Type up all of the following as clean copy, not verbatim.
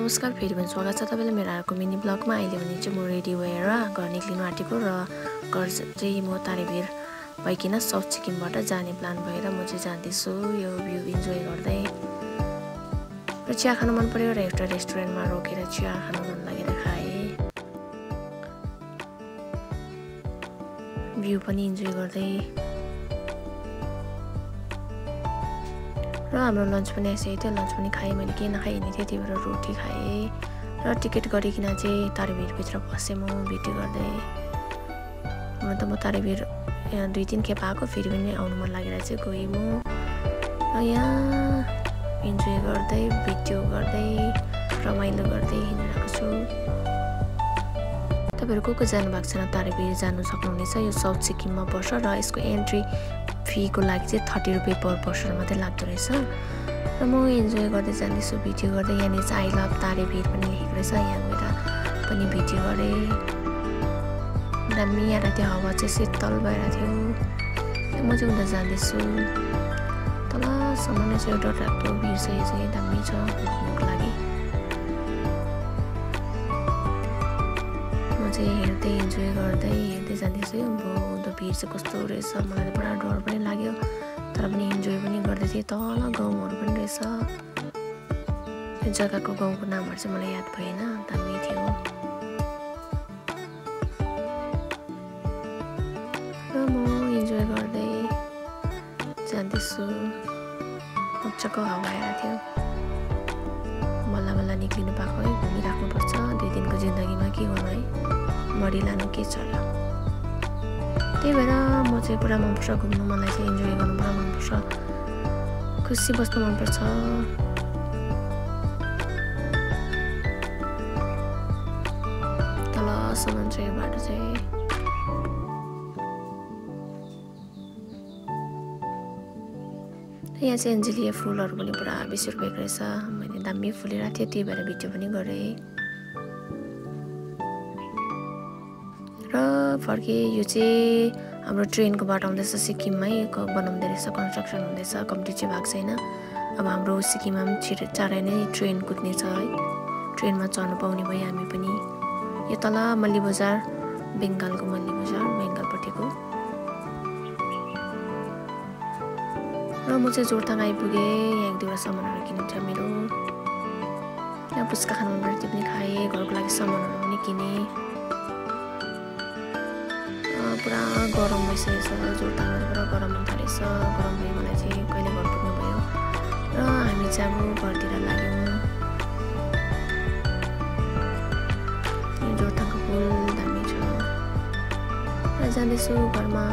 नमस्कार, फेरि पनि स्वागत छ तपाईलाई मेरो अर्को मिनी ब्लगमा। अहिले भने चाहिँ म रेडी भएर घर निक्लिनु आँटेको र घर चाहिँ म तारेभिर भइकिन साउथ सिक्किमबाट जाने प्लान भएर म चाहिँ जाँदैछु। यो भ्यू इन्जोय गर्दै र चिया खान मन पर्यो र एउटा रेस्टुरेन्टमा रोकेर चिया खान मन लागेर खाएँ। भ्यू पनि इन्जोय गर्दै र हाम्रो लन्च पनि आइसकेको थियो। लन्च पनि खाएँ, मैले केही नखाइने थिएँ, त्यही भएर रोटी खाएँ र टिकट गरिकन चाहिँ तारेभिरभित्र पसेँ म भिडियो गर्दै। हुन त म तारेभिर 2-3 खेप आएको, फेरि पनि आउनु मन लागेर चाहिँ गएँ म र यहाँ इन्जोय गर्दै भिडियो गर्दै रमाइलो गर्दै हिँडिरहेको छु। तपाईँहरू को जानु भएको छैन तारेभिर जानु सक्नुहुनेछ। यो साउथ सिक्किममा पर्छ र यसको एन्ट्री फीको लागि चाहिँ 30 रुपियाँ पर पर्सन मात्रै लाग्दो रहेछ। र म इन्जोय गर्दै जाँदैछु भिडियो गर्दै। यहाँनिर चाहिँ आई लभ तारेभिर पनि लेखेको रहेछ, यहाँ गएर पनि भिडियो गरेँ। दामी आएर त्यो हावा चाहिँ शीतल भइरहेको थियो। म चाहिँ उता जाँदैछु तलसम्म नै चाहिँ एउटा डरलाग्दो भिर छ, यो चाहिँ दामी छ घुम्नुको लागि। म चाहिँ हेर्दै इन्जोय गर्दै जाँदैछु। अब त्यो भिर चाहिँ कस्तो रहेछ, मलाई त पुरा डर पनि लाग्यो तर पनि इन्जोय पनि गर्दै थिएँ। तल गाउँहरू पनि रहेछ, त्यो जग्गाको गाउँको नामहरू चाहिँ मलाई याद भएन, दामी थियो। र म इन्जोय गर्दै जाँदैछु। मजाको हावा आएको थियो। बल्ल बल्ल निक्लिनु पाएको है, घुमिराख्नुपर्छ 2 दिनको जिन्दगीमा, के गर्नु है, मरि लानु के छ र। त्यही भएर म चाहिँ पुरा मनपर्छ घुम्नु, मलाई चाहिँ इन्जोय गर्नु पुरा मनपर्छ, खुसी बस्नु मनपर्छ। तलसम्म चाहिँ बाटो चाहिँ यहाँ चाहिँ एन्जेलिया फुलहरू पनि पुरा 20 रुपियाँको रहेछ। मैले दामी फुलिरहेको थियो, त्यही भएर भिडियो पनि गरेँ। र फर्के यो चाहिँ हाम्रो ट्रेनको बाटो आउँदैछ, सिक्किममै बनाउँदै रहेछ, कन्स्ट्रक्सन हुँदैछ, कम्प्लिट चाहिँ भएको छैन। अब हाम्रो सिक्किममा पनि चाँडै नै ट्रेन कुद्ने छ है, ट्रेनमा चढ्नु पाउने भयो हामी पनि। यो तल मल्ली बजार, बेङ्गालको मल्ली बजार, बेङ्गालपट्टिको। र म चाहिँ जोरथाङ आइपुगेँ। यहाँ 1-2 सामानहरू किन्नु थियो मेरो। यहाँ पुच्का खानु मन पऱ्यो, त्यो पनि खाएँ। घरको लागि सामानहरू पनि किनेँ। पुरा गरम भइसकेको छ, जोरथाङमा पुरा गरम हुन थालेछ। गरम भयो, मलाई चाहिँ कहिले घर पुग्नु भयो र हामी चाहिँ अब घरतिर लाग्यौँ। जोरथाङको पुल दामी छ र जाँदैछु घरमा।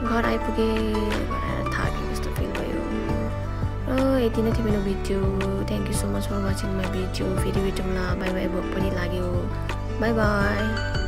घर आइपुगेँ, घर आएर थाकेँ जस्तो फिल भयो। र यति नै थियो मेरो video. Thank you so much for watching my video. फेरि भेटौँला, बाई बाई। भोक पनि लाग्यो, बाई बाई।